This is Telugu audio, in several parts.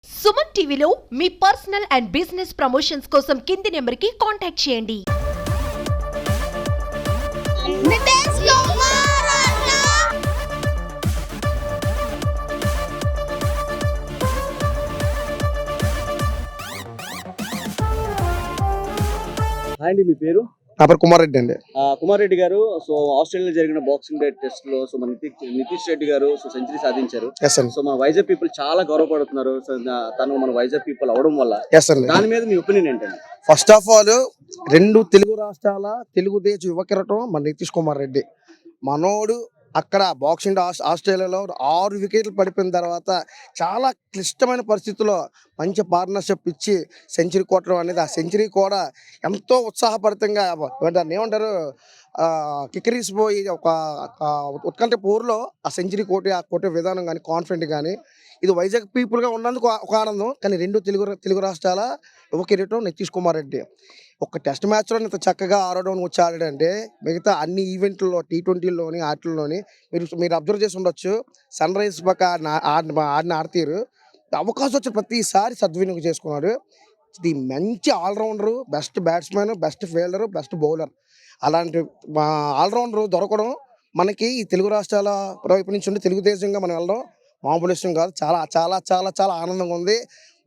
సుమన్ టీవీలో మీ పర్సనల్ అండ్ బిజినెస్ ప్రమోషన్స్ కోసం కింది నెంబర్కి కాంటాక్ట్ చేయండి. అండి మీ పేరు? నా పేరు కుమార్ రెడ్డి అండి. కుమార్ రెడ్డి గారు, సో ఆస్ట్రేలియాలో జరిగిన బాక్సింగ్ డే టెస్ట్ లో సో మన నితీష్ రెడ్డి గారు సో సెంచరీ సాధించారు. సో మన వైజాగ్ పీపుల్ చాలా గౌరవపడుతున్నారు. సో తను మన వైజాగ్ పీపుల్ అవడం వల్ల దాని మీద మీ ఒపీనియన్ ఏంటండి? ఫస్ట్ ఆఫ్ ఆల్, రెండు తెలుగు రాష్ట్రాల తెలుగుదేశం యువ కిరీటం మన నితీష్ కుమార్ రెడ్డి. మనోడు అక్కడ బాక్సింగ్ ఆస్ట్రేలియాలో 6 వికెట్లు పడిపోయిన తర్వాత చాలా క్లిష్టమైన పరిస్థితుల్లో మంచి పార్ట్నర్షిప్ ఇచ్చి సెంచరీ కొట్టడం అనేది, ఆ సెంచరీ కూడా ఎంతో ఉత్సాహభరితంగా దాన్ని ఏమంటారు, కిక్కిరిసిపోయి ఒక ఉత్కంఠ పోరులో ఆ సెంచరీ కొట్టే విధానం కానీ, కాన్ఫిడెంట్ కానీ, ఇది వైజాగ్ పీపుల్గా ఉన్నందుకు ఒక ఆనందం. కానీ రెండు తెలుగు రాష్ట్రాల యువ కిరీటం నితీష్ కుమార్ రెడ్డి. ఒక టెస్ట్ మ్యాచ్లో ఇంత చక్కగా ఆడడం వచ్చి ఆడాడంటే మిగతా అన్ని ఈవెంట్లలో T20లోని ఆటల్లోని మీరు అబ్జర్వ్ చేసి ఉండొచ్చు. సన్ రైజ్ పక్క ఆడిన ఆడతీరు అవకాశం వచ్చిన ప్రతిసారి సద్వినియోగం చేసుకున్నాడు. ఇది మంచి allrounder, best batsmen, best fielder, best bowler. అలాంటి ఆల్రౌండరు దొరకడం మనకి ఈ తెలుగు రాష్ట్రాల వైపు నుంచి ఉండి తెలుగుదేశంగా మనం వెళ్ళడం మామూలు విషయం కాదు. చాలా చాలా చాలా చాలా ఆనందంగా ఉంది.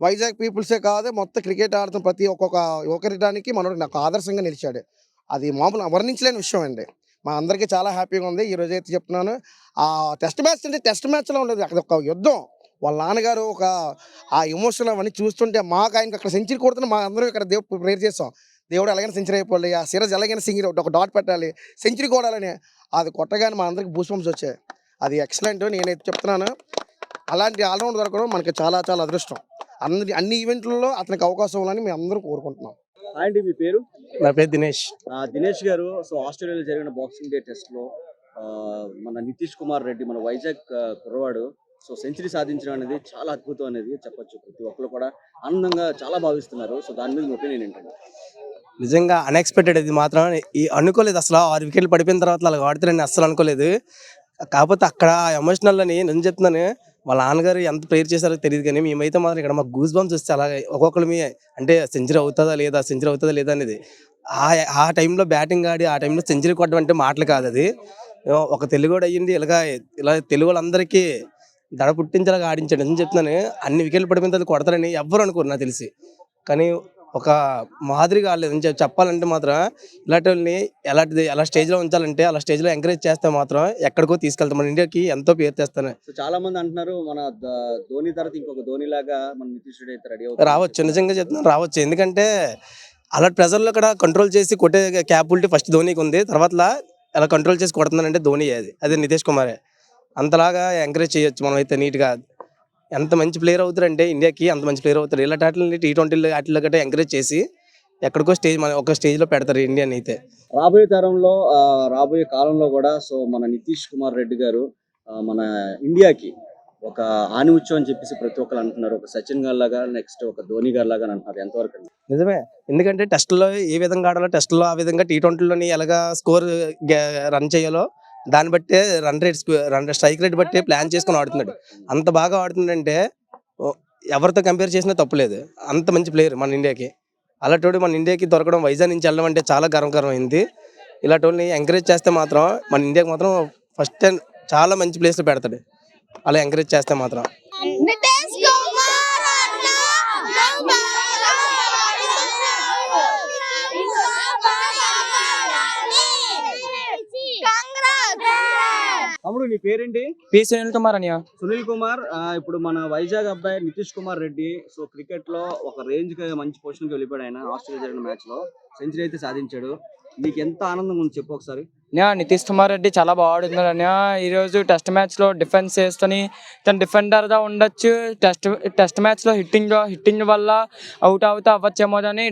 వైజాగ్ పీపుల్సే కాదు, మొత్తం క్రికెట్ ఆడుతున్న ప్రతి ఒక్కొక్క యువకరిటానికి మనోడు నాకు ఆదర్శంగా నిలిచాడు. అది మామూలు వర్ణించలేని విషయం అండి. మా అందరికీ చాలా హ్యాపీగా ఉంది. ఈరోజు అయితే చెప్తున్నాను, ఆ టెస్ట్ మ్యాచ్ అంటే టెస్ట్ మ్యాచ్లో ఉండదు, అక్కడ ఒక యుద్ధం. వాళ్ళ నాన్నగారు ఆ ఎమోషన్ అవన్నీ చూస్తుంటే మాకు ఆయనకి అక్కడ సెంచరీ కొడుతున్న మా అందరం ఇక్కడ దేవుడు ప్రేయర్ చేస్తాం. దేవుడు ఎలాగైనా సెంచరీ అయిపోవాలి, ఆ సిరాజ్ ఎలాగైనా ఒక డాట్ పెట్టాలి, సెంచరీ కొడాలని. అది కొట్టగానే మా అందరికి బూస్బంప్స్ వచ్చాయి. అది ఎక్సలెంట్. నేనైతే చెప్తున్నాను, అలాంటి ఆల్రౌండ్ దొరకడం మనకి చాలా చాలా అదృష్టం. అన్ని ఈవెంట్లలో అతనికి అవకాశం ఉందని మేము అందరూ కోరుకుంటున్నాం. అండి మీ పేరు? నా పేరు దినేష్. దినేష్ గారు, సో ఆస్ట్రేలియాలో జరిగిన బాక్సింగ్ డే టెస్ట్ లో మన నితీష్ కుమార్ రెడ్డి, మన వైజాగ్ కుర్రవాడు, సో సెంచరీ సాధించడం అనేది చాలా అద్భుతం అనేది చెప్పొచ్చు. ప్రతి ఒక్కరు కూడా ఆనందంగా చాలా భావిస్తున్నారు. సో దాని మీద మీ ఒపీనియన్ ఏంటండి? నిజంగా అన్ఎక్స్పెక్టెడ్. ఇది మాత్రం అనుకోలేదు అసలు. 6 వికెట్లు పడిపోయిన తర్వాత అలా ఆడుతారని అస్సలు అనుకోలేదు. కాకపోతే అక్కడ ఎమోషనల్ అని నేను చెప్తున్నాను, వాళ్ళ నాన్నగారు ఎంత ప్రేయర్ చేశారో తెలియదు, కానీ మేమైతే మాత్రం ఇక్కడ మాకు గూస్ బంప్స్ వస్తే అలాగే ఒక్కొక్కరు అంటే సెంచరీ అవుతుందా లేదా అనేది. ఆ టైంలో బ్యాటింగ్ ఆడి ఆ టైంలో సెంచరీ కొట్టడం అంటే మాటలు కాదు. అది ఒక తెలుగుడు అయ్యింది ఇలా తెలుగు వాళ్ళందరికీ దడ పుట్టించేలాగా ఆడించాడు. అని చెప్తున్నాను, అన్ని వికెట్లు పడిపోయిన తర్వాత కొడతారని ఎవ్వరు అనుకోరు నాకు తెలిసి. కానీ ఒక మాదిరిగా ఆడలేదు అని చెప్పాలంటే మాత్రం ఇలాంటి వాళ్ళని ఎలా స్టేజ్లో ఉంచాలంటే అలా స్టేజ్లో ఎంకరేజ్ చేస్తే మాత్రం ఎక్కడికో తీసుకెళ్తాం. మన ఇండియాకి ఎంతో పేరు తెస్తాను. సో చాలా మంది అంటున్నారు, మన ధోని తర్వాత ఇంకొక ధోని లాగా మన నితీష్ రెడ్డి అయితే రెడీ అవుతారు. రావచ్చు, నిజంగా చెప్తున్నాను రావచ్చు. ఎందుకంటే అలాంటి ప్రెజర్లో కూడా కంట్రోల్ చేసి కొట్టే క్యాపబిలిటీ ఫస్ట్ ధోనికి ఉంది. తర్వాత ఎలా కంట్రోల్ చేసి కొడుతున్నానంటే ధోని. అదే నితీష్ కుమారే. అంతలాగా ఎంకరేజ్ చేయొచ్చు మనం అయితే నీట్గా. ఎంత మంచి ప్లేయర్ అవుతారంటే ఇండియాకి, అంత మంచి ప్లేయర్ అవుతారు. ఇలాంటి ఆటలని T20 ఆటల్లో గట్రా ఎంకరేజ్ చేసి ఎక్కడికో ఒక స్టేజ్లో పెడతారు ఇండియాని అయితే. రాబోయే కాలంలో కూడా సో మన నితీష్ కుమార్ రెడ్డి గారు మన ఇండియాకి ఒక ఆణిముత్యం అని చెప్పేసి ప్రతి ఒక్కరు అంటున్నారు. ఒక సచిన్ గారి లాగా, నెక్స్ట్ ఒక ధోని గారి లాగా అంటున్నారు. ఎంతవరకు అండి? నిజమే. ఎందుకంటే టెస్ట్లో ఏ విధంగా ఆడాలో, టెస్ట్లో ఆ విధంగా T20లోని ఎలాగా స్కోర్ రన్ చేయాలో దాన్ని బట్టే స్ట్రైక్ రేట్ బట్టి ప్లాన్ చేసుకుని ఆడుతున్నాడు. అంత బాగా ఆడుతుందంటే ఎవరితో కంపేర్ చేసినా తప్పులేదు. అంత మంచి ప్లేయర్ మన ఇండియాకి. అలాంటి మన ఇండియాకి దొరకడం, వైజాగ్ నుంచి వెళ్ళడం అంటే చాలా గర్వకరమైంది. ఇలాంటి వాళ్ళని ఎంకరేజ్ చేస్తే మాత్రం మన ఇండియాకి మాత్రం ఫస్ట్ టైం చాలా మంచి ప్లేస్లో పెడతాడు. అలా ఎంకరేజ్ చేస్తే మాత్రం. తమ్ముడు నీ పేరేంటి? పి సునీల్ కుమార్ అనియా. సునీల్ కుమార్, ఇప్పుడు మన వైజాగ్ అబ్బాయి నితీష్ కుమార్ రెడ్డి సో క్రికెట్ లో ఒక రేంజ్ కి మంచి పొజిషన్ కి వెళ్ళిపోయాడు. ఆయన ఆస్ట్రేలియా జరిగిన మ్యాచ్ లో సెంచరీ అయితే సాధించాడు. నీకు ఎంత ఆనందంగా ఉంది చెప్పు ఒకసారి. నితీష్ కుమార్ రెడ్డి చాలా బాగా ఆడుతున్నాడు అనియా. ఈరోజు టెస్ట్ మ్యాచ్ లో డిఫెన్స్ చేస్తని తను డిఫెండర్ గా ఉండొచ్చు. టెస్ట్ మ్యాచ్ లో హిట్టింగ్ వల్ల అవుట్ అవ్వచ్చేమో అని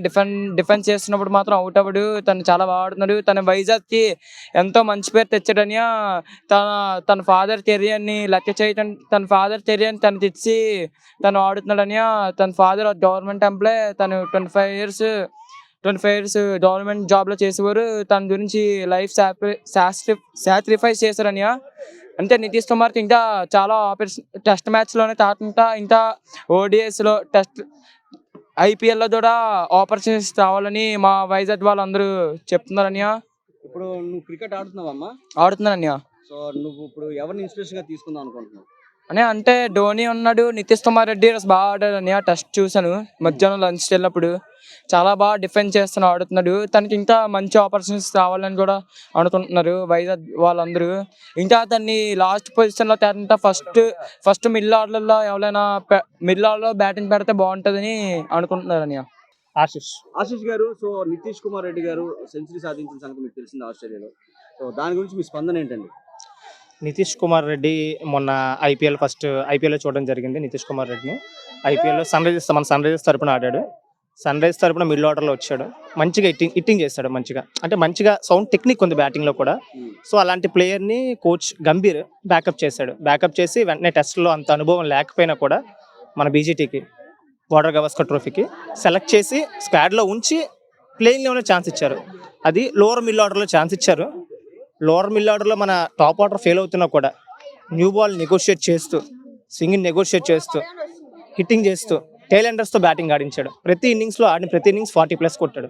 డిఫెన్స్ చేస్తున్నప్పుడు మాత్రం అవుట్ అవ్వడు. తను చాలా బాగా ఆడుతున్నాడు. తన వైజాగ్ కి ఎంతో మంచి పేరు తెచ్చాడనియా. తన ఫాదర్ కెరియర్ని లెక్క చేయటం, తన ఫాదర్ కెరియర్ని తను తెచ్చి తను ఆడుతున్నాడనియా. తన ఫాదర్ గవర్నమెంట్ ఎంప్లాయ్. తను 25 ఇయర్స్ గవర్నమెంట్ జాబ్లో చేసేవారు. తన గురించి లైఫ్ సాక్రిఫైస్ చేశారనియా. అంటే నితీష్ కుమార్ ఇంకా చాలా టెస్ట్ మ్యాచ్లోనే కాకుండా ఇంకా ఓడిఎస్లో ఐపీఎల్లో కూడా ఆపర్చునిటీస్ రావాలని మా వైజాగ్ వాళ్ళందరూ చెప్తున్నారు అన్నయ్య. ఇప్పుడు నువ్వు క్రికెట్ ఆడుతున్నావమ్మా? ఆడుతున్నాను అన్నయ్య. సో నువ్వు ఇప్పుడు ఎవరిని ఇన్స్పిరేషన్ గా తీసుకుందాం అనుకుంటున్నావు? అంటే ధోని ఉన్నాడు, నితీష్ కుమార్ రెడ్డి బాగా ఆడాడు అన్నయ్య. టెస్ట్ చూశాను మధ్యాహ్నం లంచ్ వెళ్ళినప్పుడు. చాలా బాగా డిఫెండ్ చేస్తూ ఆడుతున్నాడు. తనకి ఇంకా మంచి ఆపర్చునిటీస్ రావాలని కూడా అనుకుంటున్నారు వైజాగ్ వాళ్ళందరూ. ఇంకా తన్ని లాస్ట్ పొజిషన్లో తేటంటే ఫస్ట్ మిడిల్ ఆర్డర్లో ఎవరైనా మిడిల్ ఆర్డర్లో బ్యాటింగ్ పెడితే బాగుంటుందని అనుకుంటున్నారు అన్నయ్య. ఆశీష్ గారు, సో నితీష్ కుమార్ రెడ్డి గారు సెంచరీ సాధించిన సంగతి మీకు తెలిసింది ఆస్ట్రేలియాలో. సో దాని గురించి మీ స్పందన ఏంటండి? నితీష్ కుమార్ రెడ్డి మొన్న ఐపీఎల్లో చూడడం జరిగింది. నితీష్ కుమార్ రెడ్డిని ఐపీఎల్లో మన సన్ రైజర్స్ తరపున ఆడాడు. సన్ రైజర్స్ తరపున మిడిల్ ఆర్డర్లో వచ్చాడు. మంచిగా హిట్టింగ్ చేస్తాడు. మంచిగా సౌండ్ టెక్నిక్ ఉంది బ్యాటింగ్లో కూడా. సో అలాంటి ప్లేయర్ని కోచ్ గంభీర్ బ్యాకప్ చేసి వెంటనే టెస్ట్లో అంత అనుభవం లేకపోయినా కూడా మన బీజీటీకి బార్డర్ గవాస్కర్ ట్రోఫీకి సెలెక్ట్ చేసి స్క్వాడ్లో ఉంచి ప్లేయింగ్ లెవెల్లో ఛాన్స్ ఇచ్చారు. అది లోవర్ మిడిల్ ఆర్డర్లో ఛాన్స్ ఇచ్చారు. లోవర్ మిడిల్ ఆర్డర్లో మన టాప్ ఆర్డర్ ఫెయిల్ అవుతున్నా కూడా న్యూ బాల్ నెగోషియేట్ చేస్తూ, స్వింగ్ని నెగోషియేట్ చేస్తూ, హిట్టింగ్ చేస్తూ టైల్ ఎండర్స్తో బ్యాటింగ్ ఆడించాడు. ప్రతి ఇన్నింగ్స్ 40+ కొట్టాడు.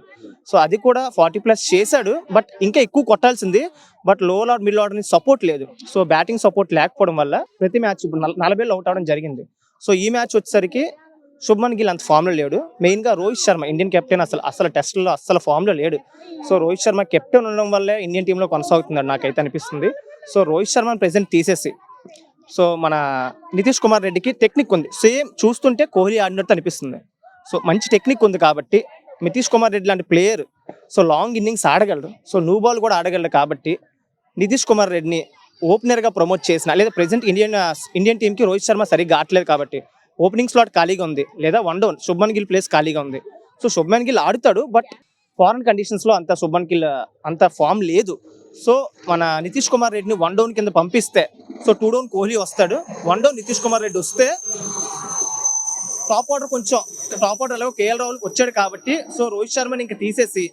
సో అది కూడా 40+ చేశాడు. బట్ ఇంకా ఎక్కువ కొట్టాల్సింది. బట్ లోవర్ ఆర్ మిడిల్ ఆర్డర్ని సపోర్ట్ లేదు. సో బ్యాటింగ్ సపోర్ట్ లేకపోవడం వల్ల ప్రతి మ్యాచ్ ఇప్పుడు 40 అవుట్ అవడం జరిగింది. సో ఈ మ్యాచ్ వచ్చేసరికి శుభ్మన్ గిల్ అంత ఫామ్లో లేడు. మెయిన్గా రోహిత్ శర్మ ఇండియన్ కెప్టెన్ అసలు టెస్ట్లో అసలు ఫామ్లో లేడు. సో రోహిత్ శర్మ కెప్టెన్ ఉండడం వల్లే ఇండియన్ టీంలో కొనసాగుతున్నాడు నాకైతే అనిపిస్తుంది. సో రోహిత్ శర్మని ప్రెజెంట్ తీసేసి సో మన నితీష్ కుమార్ రెడ్డికి టెక్నిక్ ఉంది. సేమ్ చూస్తుంటే కోహ్లీ ఆడినట్టు అనిపిస్తుంది. సో మంచి టెక్నిక్ ఉంది కాబట్టి నితీష్ కుమార్ రెడ్డి లాంటి ప్లేయర్ సో లాంగ్ ఇన్నింగ్స్ ఆడగలడు. సో న్యూ బాల్ కూడా ఆడగలడు. కాబట్టి నితీష్ కుమార్ రెడ్డిని ఓపెనర్గా ప్రమోట్ చేసిన, లేదా ప్రెజెంట్ ఇండియన్ టీంకి రోహిత్ శర్మ సరిగ్గా ఆడలేదు కాబట్టి ఓపెనింగ్ స్లాట్ ఖాళీగా ఉంది, లేదా 1 డౌన్ శుభ్మన్ గిల్ ప్లేస్ ఖాళీగా ఉంది. సో శుభ్మన్ గిల్ ఆడుతాడు. బట్ ఫారెన్ కండిషన్స్లో అంత శుభ్మన్ గిల్ అంత ఫామ్ లేదు. సో మన నితీష్ కుమార్ రెడ్డిని 1 డౌన్ కింద పంపిస్తే సో 2 డౌన్ కోహ్లీ వస్తాడు. 1 డౌన్ నితీష్ కుమార్ రెడ్డి వస్తే టాప్ ఆర్డర్ ఎలాగో కేఎల్ రాహుల్ వచ్చాడు కాబట్టి సో రోహిత్ శర్మని ఇంకా తీసేసి,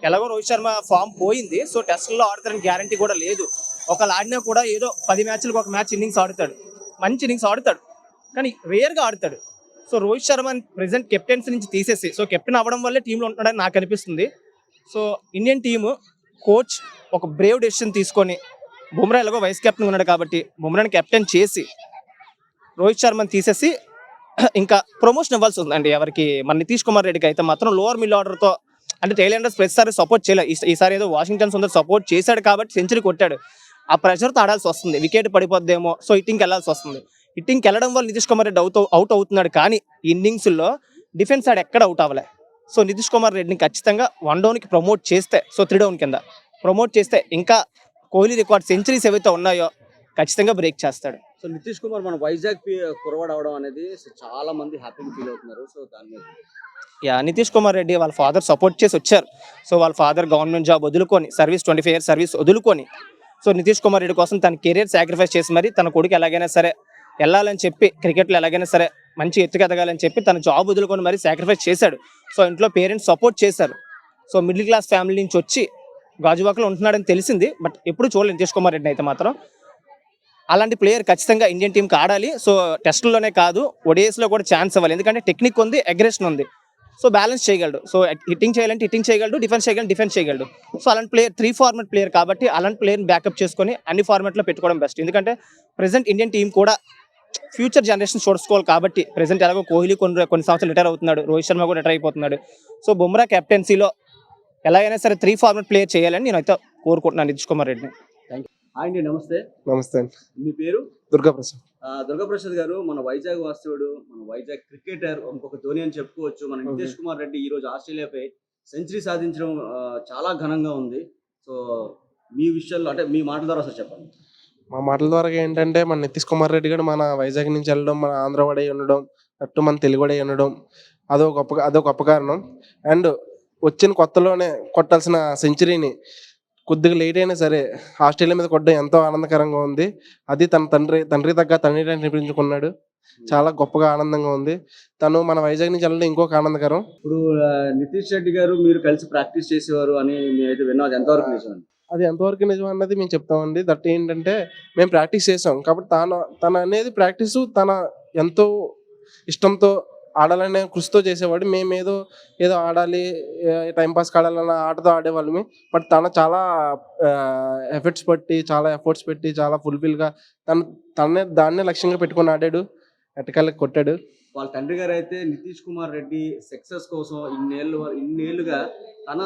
ఎలాగో రోహిత్ శర్మ ఫామ్ పోయింది. సో టెస్ట్లో ఆడతారని గ్యారంటీ కూడా లేదు. ఒకళ్ళు ఆడినా కూడా ఏదో 10 మ్యాచ్లకు ఒక మ్యాచ్ ఇన్నింగ్స్ ఆడుతాడు, మంచి ఇన్నింగ్స్ ఆడుతాడు, కానీ రేర్గా ఆడుతాడు. So Rohit Sharma present captaincy నుంచి తీసేసి సో కెప్టెన్ అవ్వడం వల్లే టీంలో ఉంటున్నాడని నాకు అనిపిస్తుంది. సో ఇండియన్ టీము కోచ్ ఒక బ్రేవ్ డెసిషన్ తీసుకొని, బుమ్రా ఎలాగో వైస్ కెప్టెన్ ఉన్నాడు కాబట్టి బుమ్రాని కెప్టెన్ చేసి రోహిత్ శర్మని తీసేసి ఇంకా ప్రమోషన్ ఇవ్వాల్సి ఉందండి ఎవరికి, మన నితీష్ కుమార్ రెడ్డికి అయితే మాత్రం లోవర్ మిడిల్ ఆర్డర్తో. అంటే టైల్ ఎండర్స్ ప్రతిసారి సపోర్ట్ చేయలేదు. ఈసారి ఏదో వాషింగ్టన్ సుందర్ సపోర్ట్ చేశాడు కాబట్టి సెంచరీ కొట్టాడు. ఆ ప్రెషర్తో ఆడాల్సి వస్తుంది. వికెట్ పడిపోద్దేమో సో హిట్టింగ్కి వెళ్ళాల్సి వస్తుంది. హిట్టింగ్కి వెళ్ళడం వల్ల నితీష్ కుమార్ రెడ్డి అవుట్ అవుతున్నాడు. కానీ ఇన్నింగ్స్లో డిఫెన్స్ సైడ్ ఎక్కడ అవుట్ అవ్వలే. సో నితీష్ కుమార్ రెడ్డిని ఖచ్చితంగా 1 డౌన్కి ప్రమోట్ చేస్తే, సో 3 డౌన్ కింద ప్రమోట్ చేస్తే ఇంకా కోహ్లీ రికార్డ్ సెంచరీస్ ఏవైతే ఉన్నాయో ఖచ్చితంగా బ్రేక్ చేస్తాడు. సో నితీష్ కుమార్ మన వైజాగ్ కురవాడు అవడం అనేది చాలా మంది హ్యాపీగా ఫీల్ అవుతున్నారు. సో దాని మీద నితీష్ కుమార్ రెడ్డి వాళ్ళ ఫాదర్ సపోర్ట్ చేసి వచ్చారు. సో వాళ్ళ ఫాదర్ గవర్నమెంట్ జాబ్ వదులుకొని 25 years సర్వీస్ వదులుకొని సో నితీష్ కుమార్ రెడ్డి కోసం తన కెరీర్ సాక్రిఫైస్ చేసి మరి తన కొడుకు ఎలాగైనా సరే వెళ్ళాలని చెప్పి, క్రికెట్లో ఎలాగైనా సరే మంచి ఎత్తుకు ఎదగాలని చెప్పి తన జాబ్ వదులుకొని మరి సాక్రిఫైస్ చేశాడు. సో ఇంట్లో పేరెంట్స్ సపోర్ట్ చేశారు. సో మిడిల్ క్లాస్ ఫ్యామిలీ నుంచి వచ్చి గాజువాకలో ఉంటున్నాడని తెలిసింది. బట్ ఎప్పుడు చూడలేదు నితీష్ కుమార్ రెడ్డిని అయితే మాత్రం. అలాంటి ప్లేయర్ ఖచ్చితంగా ఇండియన్ టీంకి ఆడాలి. సో టెస్టుల్లోనే కాదు ODIsలో కూడా ఛాన్స్ ఇవ్వాలి. ఎందుకంటే టెక్నిక్ ఉంది, అగ్రెషన్ ఉంది. సో బ్యాలెన్స్ చేయగలడు. సో హిట్టింగ్ చేయాలంటే హిట్టింగ్ చేయగలడు, డిఫెన్స్ చేయగలడు. సో అలాంటి ప్లేయర్ 3 ఫార్మాట్ ప్లేయర్ కాబట్టి అలాంటి ప్లేయర్ని బ్యాకప్ చేసుకొని అన్ని ఫార్మాట్లో పెట్టుకోవడం బెస్ట్. ఎందుకంటే ప్రెసెంట్ ఇండియన్ టీం కూడా ఫ్యూచర్ జనరేషన్ చూసుకోవాలి కాబట్టి ప్రెసెంట్ ఎలాగో కోహ్లీ కొన్ని సంవత్సరాలు రిటైర్ అవుతున్నాడు, రోహిత్ శర్మ కూడా రిటైర్ అయిపోతున్నాడు. సో బుమ్రా కెప్టెన్సీలో ఎలాగైనా సరే 3 ఫార్మాట్ ప్లేయర్ చేయాలని నేను అయితే కోరుకుంటున్నాను నితీష్ కుమార్ రెడ్డిని. అండి నమస్తే. నమస్తే. మీ పేరు? దుర్గాప్రసాద్. దుర్గాప్రసాద్ గారు, మన వైజాగ్ వాస్తవుడు, మన వైజాగ్ క్రికెటర్, ఇంకొక ధోని అని చెప్పుకోవచ్చు. మన నితీష్ కుమార్ రెడ్డి ఈ రోజు ఆస్ట్రేలియాపై సెంచరీ సాధించడం చాలా ఘనంగా ఉంది. సో మీ విషయాల్లో అంటే మీ మాటల ద్వారా అసలు చెప్పండి. మా మాటల ద్వారా ఏంటంటే మన నితీష్ కుమార్ రెడ్డి గారు మన వైజాగ్ నుంచి వెళ్ళడం, మన ఆంధ్రవాడై ఉండడం, అటు మన తెలుగువాడై ఉండడం అదో గొప్ప కారణం. అండ్ వచ్చిన కొత్తలోనే కొట్టాల్సిన సెంచరీని కొద్దిగా లేట్ అయినా సరే ఆస్ట్రేలియా మీద కొట్టడం ఎంతో ఆనందకరంగా ఉంది. అది తన తండ్రి తగ్గ తండ్రి నిరూపించుకున్నాడు. చాలా గొప్పగా ఆనందంగా ఉంది. తను మన వైజాగ్ నుంచి వెళ్ళడం ఇంకొక ఆనందకరం. ఇప్పుడు నితీష్ రెడ్డి గారు మీరు కలిసి ప్రాక్టీస్ చేసేవారు అని నేనైతే విన్నా, అది ఎంతవరకు నిజం? అది ఎంతవరకు నిజం అన్నది మేము చెప్తామండి. దట్ ఏంటంటే మేము ప్రాక్టీస్ చేసాం కాబట్టి తన అనేది ప్రాక్టీస్ తన ఎంతో ఇష్టంతో ఆడాలనే కృషితో చేసేవాడు. మేము ఏదో ఆడాలి టైంపాస్ ఆడాలన్న ఆటతో ఆడేవాళ్ళమి. బట్ తన చాలా ఎఫర్ట్స్ పెట్టి చాలా ఫుల్ఫిల్గా దాన్నే లక్ష్యంగా పెట్టుకొని ఆడాడు. ఎట్టకాలకి కొట్టాడు. వాళ్ళ తండ్రి గారు అయితే నితీష్ కుమార్ రెడ్డి సక్సెస్ కోసం ఇన్నేళ్లుగా తన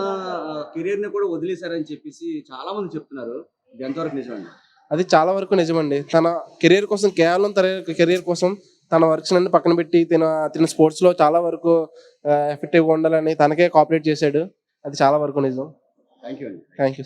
కెరీర్ ని కూడా వదిలేశారని చెప్పేసి చాలా మంది చెప్తున్నారు. ఇది ఎంతవరకు నిజమండి? అది చాలా వరకు నిజమండి. తన కెరీర్ కోసం కేవలం తన కెరీర్ కోసం తన వర్క్స్ అన్ని పక్కన పెట్టి తిన స్పోర్ట్స్ లో చాలా వరకు ఎఫెక్టివ్గా ఉండాలని తనకే కోఆపరేట్ చేశాడు. అది చాలా వరకు నిజం. థ్యాంక్ యూ అండి. Thank you.